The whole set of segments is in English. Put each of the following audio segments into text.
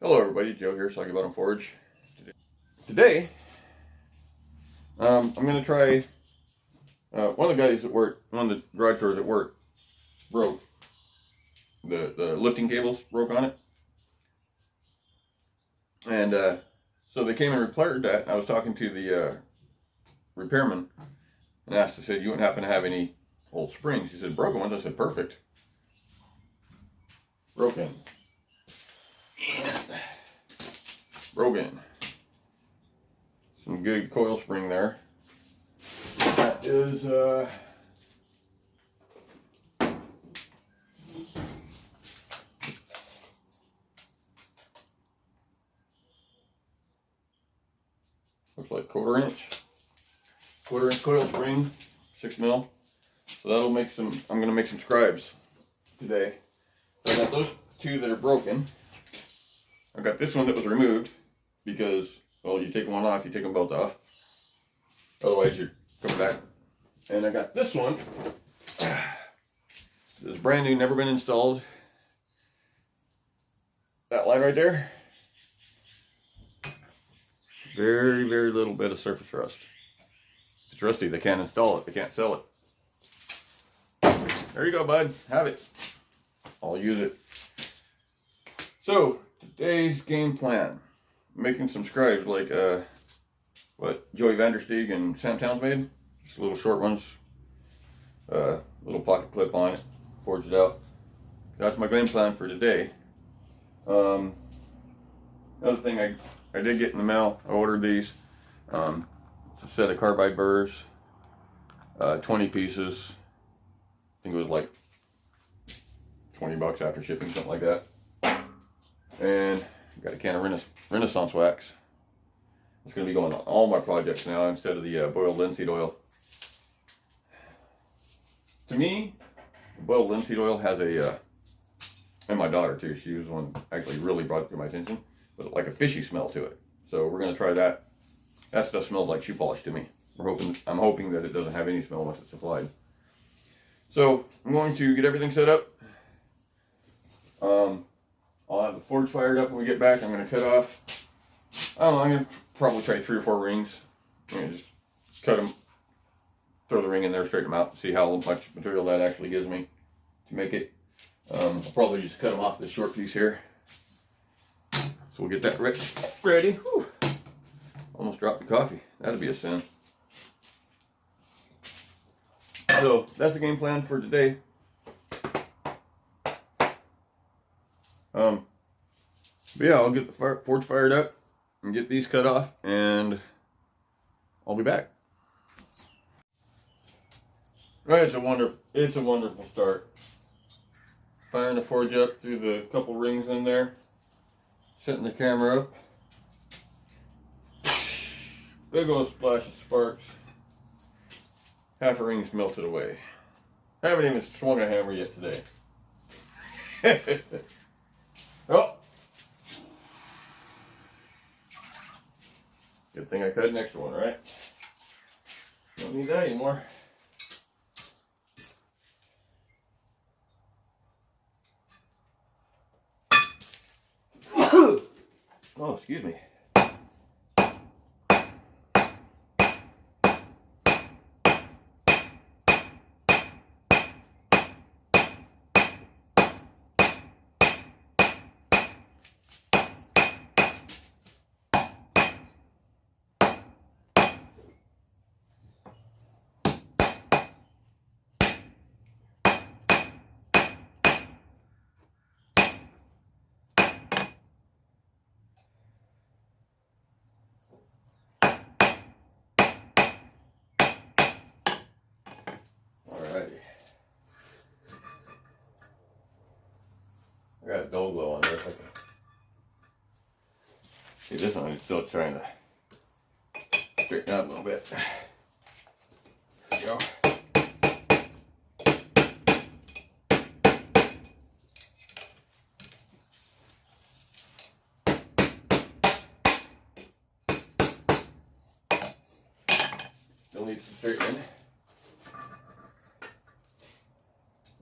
Hello everybody, Joe here, talking about on Forge. Today, I'm going to try, one of the guys at work, one of the garage doors at work, broke. The lifting cables broke on it. And so they came and repaired that. I was talking to the repairman and asked, I said, you wouldn't happen to have any old springs? He said, broken ones. I said, perfect. Broken. And broken. Some good coil spring there. That is looks like quarter-inch coil spring, 6 mil. So that'll make some. I'm going to make some scribes today. So I got those two that are broken. I got this one that was removed because, well, you take one off, you take them both off. Otherwise, you're coming back. And I got this one. This is brand new, never been installed. That line right there. Very, very little bit of surface rust. If it's rusty, they can't install it. They can't sell it. There you go, bud. Have it. I'll use it. So, today's game plan. Making some scribes like what Joey Vandersteeg and Sam Towns made. Just little short ones. Little pocket clip on it. Forged it out. That's my game plan for today. Another thing I did get in the mail, I ordered these. It's a set of carbide burrs. 20 pieces. I think it was like 20 bucks after shipping, something like that. And got a can of Renaissance wax. It's going to be going on all my projects now instead of the boiled linseed oil. To me, boiled linseed oil has a, and my daughter too, she was the one actually really brought it to my attention, but like a fishy smell to it. So we're going to try that. That stuff smells like shoe polish to me. I'm hoping that it doesn't have any smell once it's applied. So I'm going to get everything set up. I'll have the forge fired up when we get back. I'm going to cut off, I don't know, I'm going to probably try 3 or 4 rings. Just cut them, throw the ring in there, straighten them out, see how much material that actually gives me to make it. I'll probably just cut them off this short piece here. So we'll get that ready. Whew. Almost dropped the coffee. That'd be a sin. So that's the game plan for today. But yeah, I'll get the forge fired up and get these cut off, and I'll be back. Right, it's a wonderful start. Firing the forge up through the couple rings in there, setting the camera up. Big old splash of sparks. Half a ring's melted away. Haven't even swung a hammer yet today. Oh. Good thing I cut an extra one, right? Don't need that anymore. Oh, excuse me. I got a dull glow on there. See, this one is still trying to straighten out a little bit. There we go. Still needs some straightening.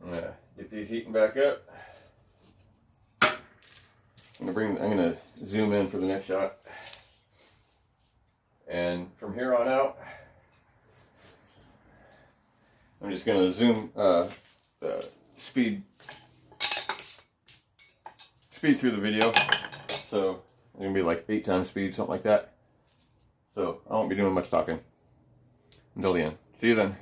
I'm gonna get these heating back up. I'm gonna zoom in for the next shot. And from here on out, I'm just gonna zoom speed through the video. So it's gonna be like 8 times speed, something like that. So I won't be doing much talking until the end. See you then.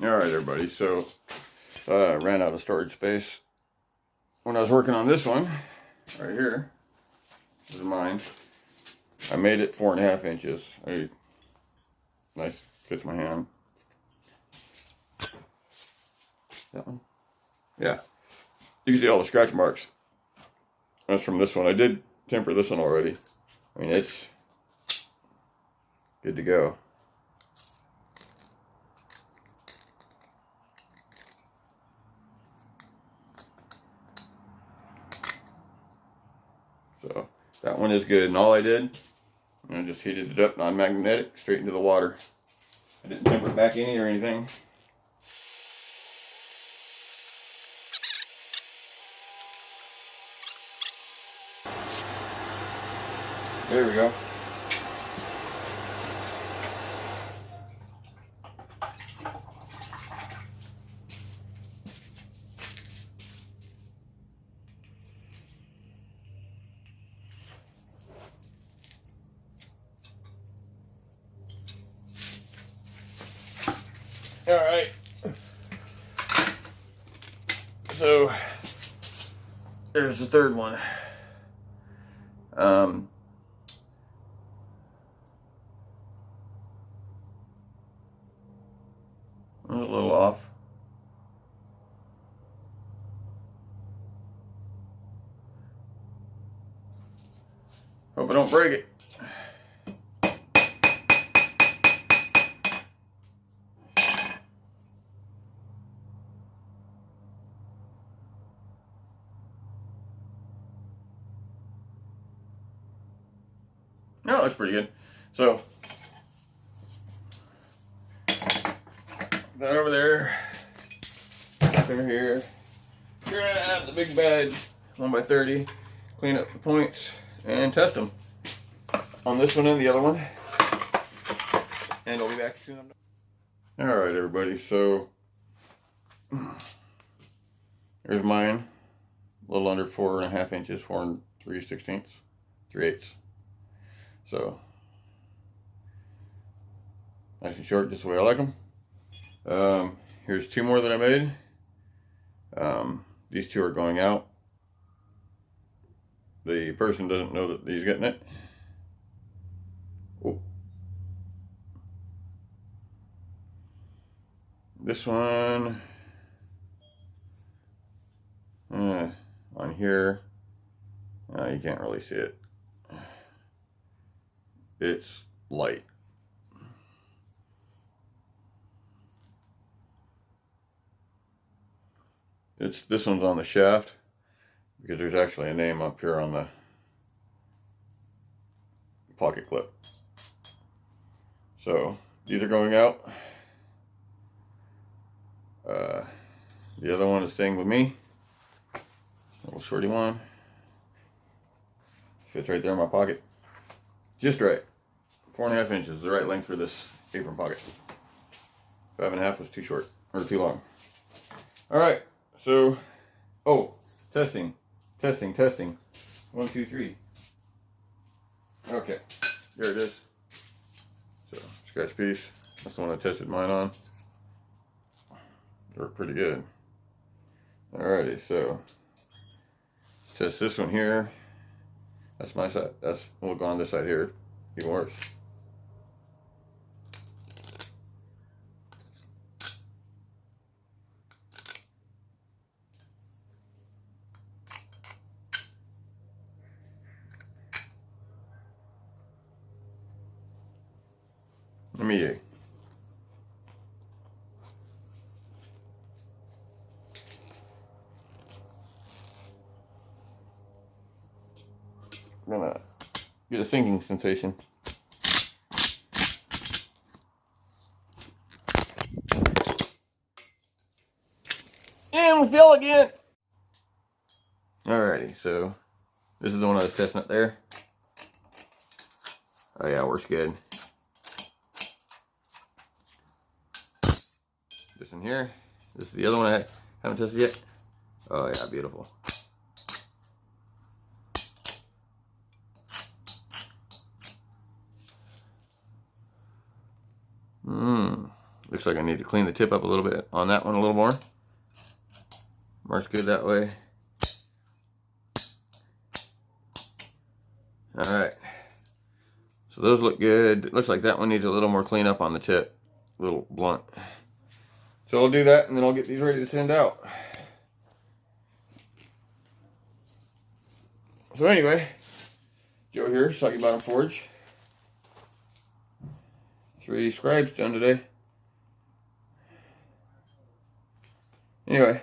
Alright everybody, so I ran out of storage space when I was working on this one, right here. This is mine. I made it 4.5 inches. Nice, fits my hand. That one? Yeah. You can see all the scratch marks. That's from this one. I did temper this one already. I mean, it's good to go. So that one is good, and all I did, I just heated it up, non-magnetic, straight into the water. I didn't temper it back any or anything. There we go. All right. So there's the third one. A little off. Hope I don't break it. No, that's pretty good. So that over there, over here, grab the big bag, 1x30, clean up the points, and test them on this one and the other one. And I'll be back soon. All right, everybody. So there's mine, a little under 4.5 inches, 4 3/16, 3/8. So nice and short, just the way I like them. Here's 2 more that I made. These 2 are going out. The person doesn't know that he's getting it. Oh. This one on here, You can't really see it. It's light. This one's on the shaft because there's actually a name up here on the pocket clip. So these are going out. The other one is staying with me. Little shorty one. Fits right there in my pocket. Just right. 4.5 inches, the right length for this apron pocket. 5.5 was too short, or too long. Alright, so, testing. 1, 2, 3. Okay, there it is. So, scratch piece. That's the one I tested mine on. They work pretty good. Alrighty, so let's test this one here. That's my side. We'll go on this side here. Even worse. Let me I'm gonna get a sinking sensation. And we fell again. Alrighty, so this is the one I was testing up there. Oh yeah, works good. This in here. This is the other one I haven't tested yet. Oh yeah, beautiful. Looks like I need to clean the tip up a little bit on that one a little more. Marks good that way. Alright. So those look good. It looks like that one needs a little more cleanup on the tip. A little blunt. So I'll do that and then I'll get these ready to send out. So anyway, Joe here, Soggy Bottom Forge. 3 scribes done today. Anyway,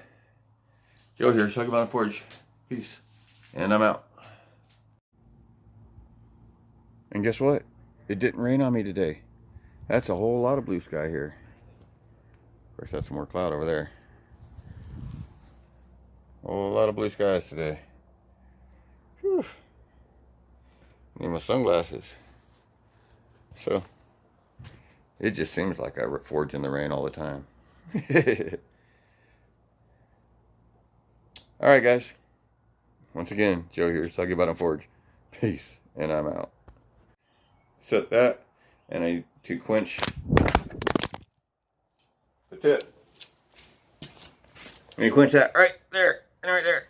Joe here, Soggy Bottom Forge. Peace. And I'm out. And guess what? It didn't rain on me today. That's a whole lot of blue sky here. Of course, that's some more cloud over there. A whole lot of blue skies today. Whew. Need my sunglasses. So, it just seems like I forge in the rain all the time. Alright guys. Once again, Joe here, Soggy Bottom Forge. Peace, and I'm out. Set that, and I need to quench the tip. Let me quench that right there, and right there.